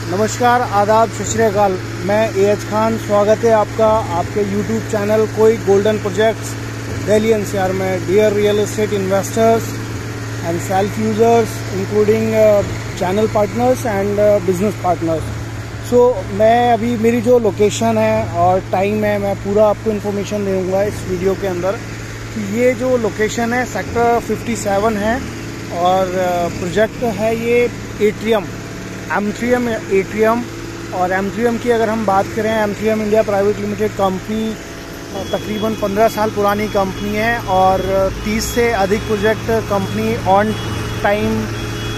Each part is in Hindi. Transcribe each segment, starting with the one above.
नमस्कार, आदाब, सत श्री अकाल। मैं एएच खान, स्वागत है आपका आपके YouTube चैनल कोई गोल्डन प्रोजेक्ट्स दिल्ली एनसीआर में। Dear real estate investors and self users including channel partners and business partners. So मैं अभी मेरी जो लोकेशन है और टाइम है, मैं पूरा आपको इन्फॉर्मेशन दूंगा इस वीडियो के अंदर कि ये जो लोकेशन है सेक्टर 57 है और प्रोजेक्ट है ये एट्रियम, M3M एट्रियम। और M3M की अगर हम बात करें, M3M India private limited company तकरीबन 15 साल पुरानी कंपनी है और 30 से अधिक project company on time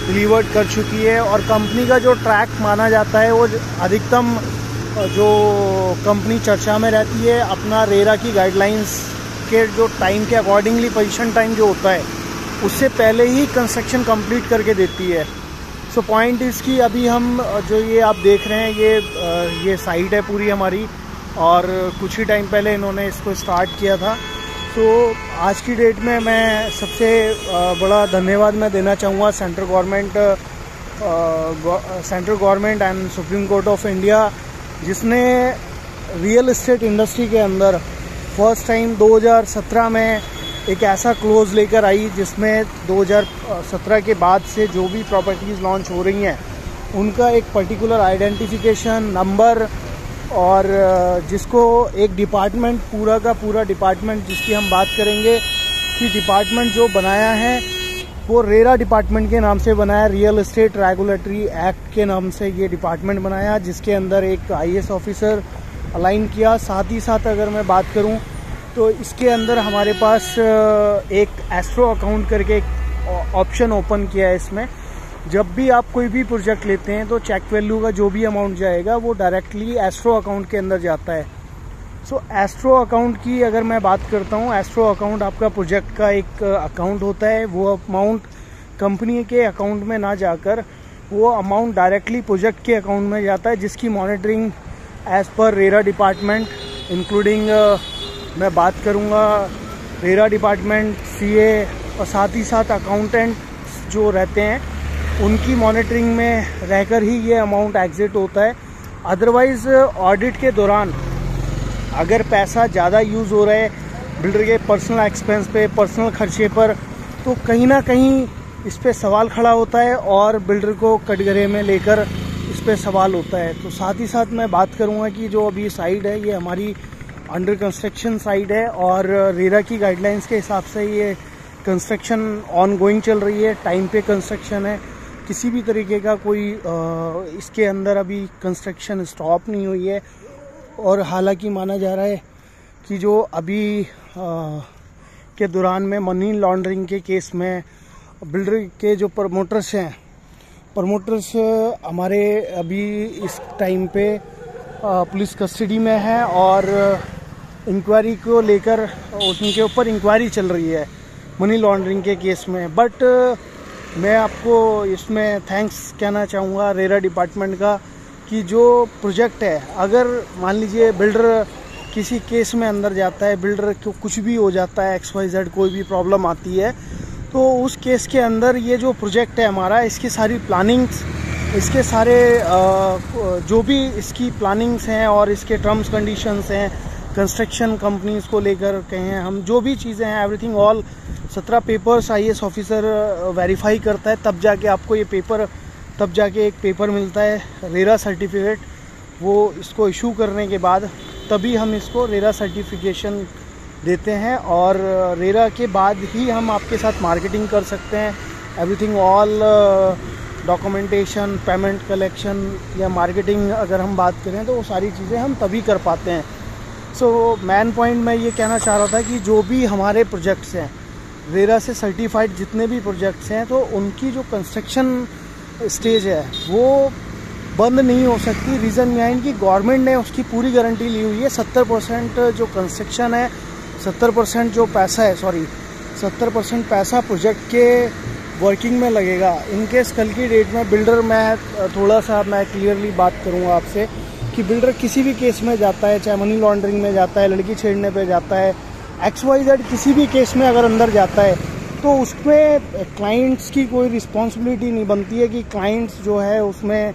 delivered कर चुकी है। और कंपनी का जो ट्रैक माना जाता है वो अधिकतम जो कंपनी चर्चा में रहती है अपना रेरा की गाइडलाइंस के जो टाइम के अकॉर्डिंगली पोजीशन टाइम जो होता है उससे पहले ही कंस्ट्रक्शन कंप्लीट करके देती है। सो पॉइंट इसकी अभी हम जो ये आप देख रहे हैं ये साइट है पूरी हमारी और कुछ ही टाइम पहले इन्होंने इसको स्टार्ट किया था। तो आज की डेट में मैं सबसे बड़ा धन्यवाद मैं देना चाहूँगा central government and supreme court of India, जिसने रियल एस्टेट इंडस्ट्री के अंदर फर्स्ट टाइम 2017 में एक ऐसा क्लोज लेकर आई जिसमें 2017 के बाद से जो भी प्रॉपर्टीज़ लॉन्च हो रही हैं उनका एक पर्टिकुलर आइडेंटिफिकेशन नंबर और जिसको एक डिपार्टमेंट पूरा का पूरा डिपार्टमेंट जिसकी हम बात करेंगे कि डिपार्टमेंट जो बनाया है वो रेरा डिपार्टमेंट के नाम से बनाया, रियल एस्टेट रेगुलेटरी एक्ट के नाम से ये डिपार्टमेंट बनाया, जिसके अंदर एक IAS ऑफिसर अलाइन किया। साथ ही साथ अगर मैं बात करूं तो इसके अंदर हमारे पास एक एस्ट्रो अकाउंट करके एक ऑप्शन ओपन किया है। इसमें जब भी आप कोई भी प्रोजेक्ट लेते हैं तो चेक वैल्यू का जो भी अमाउंट जाएगा वो डायरेक्टली एस्ट्रो अकाउंट के अंदर जाता है। सो एस्ट्रो अकाउंट की अगर मैं बात करता हूँ, एस्ट्रो अकाउंट आपका प्रोजेक्ट का एक अकाउंट होता है। वो अमाउंट कंपनी के अकाउंट में ना जाकर वो अमाउंट डायरेक्टली प्रोजेक्ट के अकाउंट में जाता है, जिसकी monitoring as per RERA department including मैं बात करूंगा रेरा डिपार्टमेंट, CA और साथ ही साथ अकाउंटेंट जो रहते हैं उनकी मॉनिटरिंग में रहकर ही ये अमाउंट एग्जिट होता है। अदरवाइज ऑडिट के दौरान अगर पैसा ज़्यादा यूज़ हो रहा है बिल्डर के पर्सनल एक्सपेंस पे, पर्सनल खर्चे पर, तो कहीं ना कहीं इस पे सवाल खड़ा होता है और बिल्डर को कटघरे में लेकर इस पे सवाल होता है। तो साथ ही साथ मैं बात करूँगा कि जो अभी साइट है ये हमारी अंडर कंस्ट्रक्शन साइट है और रेरा की गाइडलाइंस के हिसाब से ये कंस्ट्रक्शन ऑन गोइंग चल रही है, टाइम पे कंस्ट्रक्शन है, किसी भी तरीके का कोई इसके अंदर अभी कंस्ट्रक्शन स्टॉप नहीं हुई है। और हालांकि माना जा रहा है कि जो अभी के दौरान में मनी लॉन्ड्रिंग के केस में बिल्डर के जो प्रमोटर्स हैं, प्रमोटर्स हमारे अभी इस टाइम पे पुलिस कस्टडी में है और इंक्वायरी को लेकर उनके ऊपर इंक्वायरी चल रही है मनी लॉन्ड्रिंग के केस में। बट मैं आपको इसमें थैंक्स कहना चाहूँगा रेरा डिपार्टमेंट का कि जो प्रोजेक्ट है, अगर मान लीजिए बिल्डर किसी केस में अंदर जाता है, बिल्डर को कुछ भी हो जाता है, XYZ कोई भी प्रॉब्लम आती है, तो उस केस के अंदर ये जो प्रोजेक्ट है हमारा, इसकी सारी प्लानिंग्स, इसके सारे जो भी इसकी प्लानिंग्स हैं और इसके टर्म्स कंडीशंस हैं कंस्ट्रक्शन कंपनीज को लेकर कहें हम, जो भी चीज़ें हैं everything all 17 papers IAS officer verify करता है, तब जाके आपको ये पेपर, तब जाके एक पेपर मिलता है रेरा सर्टिफिकेट। वो इसको इशू करने के बाद तभी हम इसको रेरा सर्टिफिकेशन देते हैं और रेरा के बाद ही हम आपके साथ मार्केटिंग कर सकते हैं। Everything all documentation, payment collection या मार्केटिंग अगर हम बात करें तो वो सारी चीज़ें हम तभी कर पाते हैं। सो मेन पॉइंट मैं ये कहना चाह रहा था कि जो भी हमारे प्रोजेक्ट्स हैं रेरा से सर्टिफाइड, जितने भी प्रोजेक्ट्स हैं, तो उनकी जो कंस्ट्रक्शन स्टेज है वो बंद नहीं हो सकती। रीज़न बिहाइंड कि गवर्नमेंट ने उसकी पूरी गारंटी ली हुई है। 70% जो कंस्ट्रक्शन है, 70% जो पैसा है, 70% पैसा प्रोजेक्ट के वर्किंग में लगेगा। इनकेस कल की डेट में बिल्डर, मैं थोड़ा सा मैं क्लियरली बात करूंगा आपसे कि बिल्डर किसी भी केस में जाता है, चाहे मनी लॉन्ड्रिंग में जाता है, लड़की छेड़ने पे जाता है, XYZ किसी भी केस में अगर अंदर जाता है, तो उसमें क्लाइंट्स की कोई रिस्पॉन्सिबिलिटी नहीं बनती है कि क्लाइंट्स जो है उसमें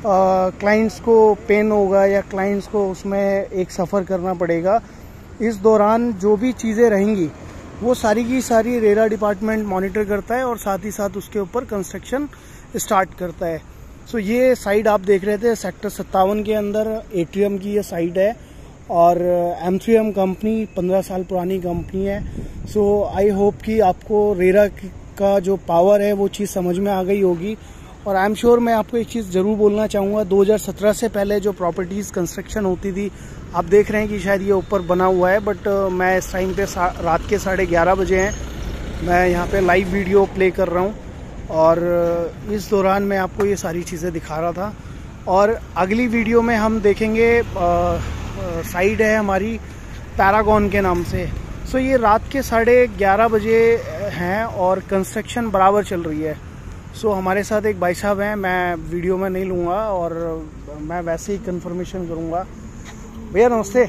क्लाइंट्स को पेन होगा या क्लाइंट्स को उसमें एक सफ़र करना पड़ेगा। इस दौरान जो भी चीज़ें रहेंगी वो सारी की सारी रेरा डिपार्टमेंट मॉनिटर करता है और साथ ही साथ उसके ऊपर कंस्ट्रक्शन स्टार्ट करता है। सो ये साइट आप देख रहे थे सेक्टर 57 के अंदर एट्रियम की ये साइट है और M3M कंपनी 15 साल पुरानी कंपनी है। सो आई होप कि आपको रेरा का जो पावर है वो चीज़ समझ में आ गई होगी। और आई एम श्योर मैं आपको एक चीज़ ज़रूर बोलना चाहूँगा, 2017 से पहले जो प्रॉपर्टीज़ कंस्ट्रक्शन होती थी, आप देख रहे हैं कि शायद ये ऊपर बना हुआ है, बट मैं इस टाइम पे रात के 11:30 बजे हैं, मैं यहाँ पे लाइव वीडियो प्ले कर रहा हूँ और इस दौरान मैं आपको ये सारी चीज़ें दिखा रहा था। और अगली वीडियो में हम देखेंगे साइड है हमारी पैरागॉन के नाम से। सो ये रात के 11:30 बजे हैं और कंस्ट्रक्शन बराबर चल रही है। सो हमारे साथ एक भाई साहब हैं, मैं वीडियो में नहीं लूँगा और मैं वैसे ही कंफर्मेशन करूँगा। भैया नमस्ते।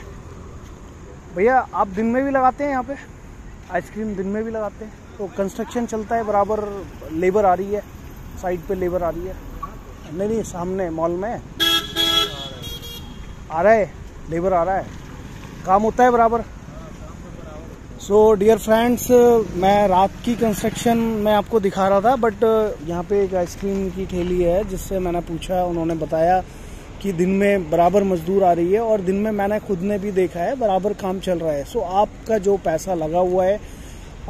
भैया आप दिन में भी लगाते हैं यहाँ पे आइसक्रीम? दिन में भी लगाते हैं। तो कंस्ट्रक्शन चलता है बराबर, लेबर आ रही है साइड पे, लेबर आ रही है? नहीं सामने मॉल में आ रहा है, लेबर आ रहा है, काम होता है बराबर। सो डियर फ्रेंड्स, मैं रात की कंस्ट्रक्शन मैं आपको दिखा रहा था, बट यहाँ पे एक आइसक्रीम की ठेली है जिससे मैंने पूछा, उन्होंने बताया कि दिन में बराबर मजदूर आ रही है और दिन में मैंने खुद ने भी देखा है बराबर काम चल रहा है। सो आपका जो पैसा लगा हुआ है,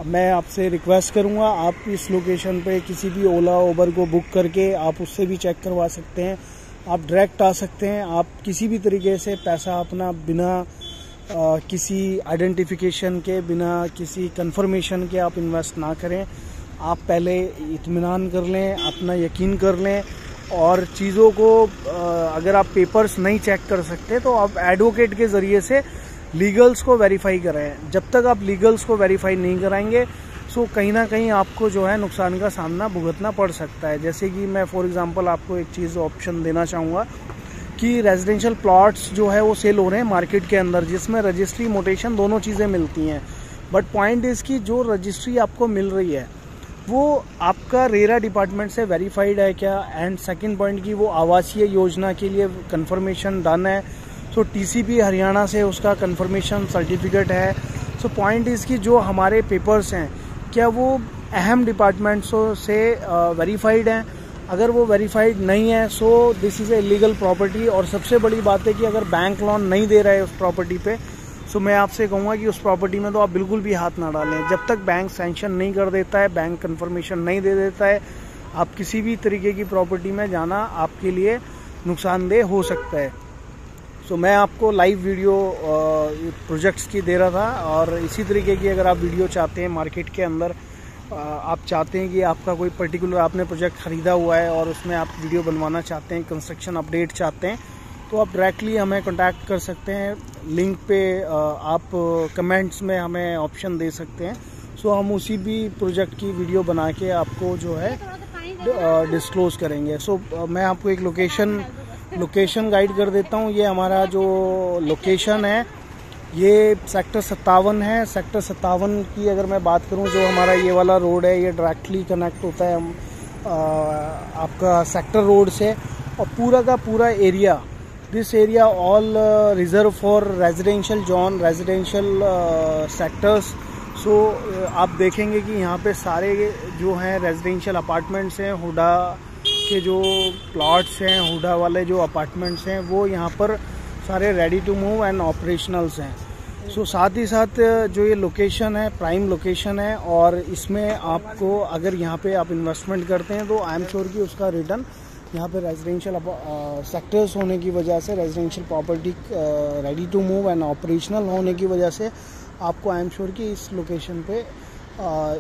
मैं आपसे रिक्वेस्ट करूंगा आप इस लोकेशन पे किसी भी ओला उबर को बुक करके आप उससे भी चेक करवा सकते हैं, आप डायरेक्ट आ सकते हैं। आप किसी भी तरीके से पैसा अपना बिना किसी आइडेंटिफिकेशन के, बिना किसी कंफर्मेशन के आप इन्वेस्ट ना करें। आप पहले इत्मीनान कर लें, अपना यकीन कर लें और चीज़ों को अगर आप पेपर्स नहीं चेक कर सकते तो आप एडवोकेट के ज़रिए से लीगल्स को वेरीफाई कराएं। जब तक आप लीगल्स को वेरीफाई नहीं कराएंगे सो कहीं ना कहीं आपको जो है नुकसान का सामना भुगतना पड़ सकता है। जैसे कि मैं फॉर एग्जांपल आपको एक चीज़ ऑप्शन देना चाहूँगा कि रेजिडेंशियल प्लॉट्स जो है वो सेल हो रहे हैं मार्केट के अंदर, जिसमें रजिस्ट्री मोटेशन दोनों चीज़ें मिलती हैं। बट पॉइंट इज़ कि जो रजिस्ट्री आपको मिल रही है वो आपका रेरा डिपार्टमेंट से वेरीफाइड है क्या, एंड सेकंड पॉइंट की वो आवासीय योजना के लिए कंफर्मेशन डन है। सो टीसीपी हरियाणा से उसका कंफर्मेशन सर्टिफिकेट है। सो पॉइंट इज़ कि जो हमारे पेपर्स हैं क्या वो अहम डिपार्टमेंट्सों से वेरीफाइड हैं। अगर वो वेरीफाइड नहीं है so this is a illegal property. और सबसे बड़ी बात है कि अगर बैंक लोन नहीं दे रहा है उस प्रॉपर्टी पे, सो मैं आपसे कहूँगा कि उस प्रॉपर्टी में तो आप बिल्कुल भी हाथ ना डालें। जब तक बैंक सैंक्शन नहीं कर देता है, बैंक कंफर्मेशन नहीं दे देता है, आप किसी भी तरीके की प्रॉपर्टी में जाना आपके लिए नुकसानदेह हो सकता है। सो मैं आपको लाइव वीडियो प्रोजेक्ट्स की दे रहा था और इसी तरीके की अगर आप वीडियो चाहते हैं मार्केट के अंदर, आप चाहते हैं कि आपका कोई पर्टिकुलर आपने प्रोजेक्ट ख़रीदा हुआ है और उसमें आप वीडियो बनवाना चाहते हैं, कंस्ट्रक्शन अपडेट चाहते हैं, तो आप डायरेक्टली हमें कांटेक्ट कर सकते हैं। लिंक पे आप कमेंट्स में हमें ऑप्शन दे सकते हैं। सो हम उसी भी प्रोजेक्ट की वीडियो बना के आपको जो है डिस्क्लोज़ करेंगे। सो मैं आपको एक लोकेशन गाइड कर देता हूँ। ये हमारा जो लोकेशन है ये सेक्टर 57 है। सेक्टर 57 की अगर मैं बात करूँ, जो हमारा ये वाला रोड है ये डायरेक्टली कनेक्ट होता है आपका सेक्टर रोड से, और पूरा का पूरा area, this area all reserve for residential zone, residential sectors. So आप देखेंगे कि यहाँ पे सारे जो हैं रेजिडेंशियल अपार्टमेंट्स हैं, हुडा के जो प्लॉट्स हैं, हुडा वाले जो अपार्टमेंट्स हैं, वो यहाँ पर सारे रेडी टू मूव एंड ऑपरेशनल्स हैं। सो साथ ही साथ जो ये लोकेशन है प्राइम लोकेशन है और इसमें आपको अगर यहाँ पे आप इन्वेस्टमेंट करते हैं तो आई एम श्योर कि उसका रिटर्न यहाँ पे रेजिडेंशियल सेक्टर्स होने की वजह से, residential property ready to move and operational होने की वजह से आपको आई एम श्योर कि इस लोकेशन पे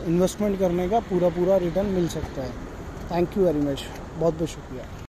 इन्वेस्टमेंट करने का पूरा रिटर्न मिल सकता है। थैंक यू वेरी मच, बहुत बहुत शुक्रिया।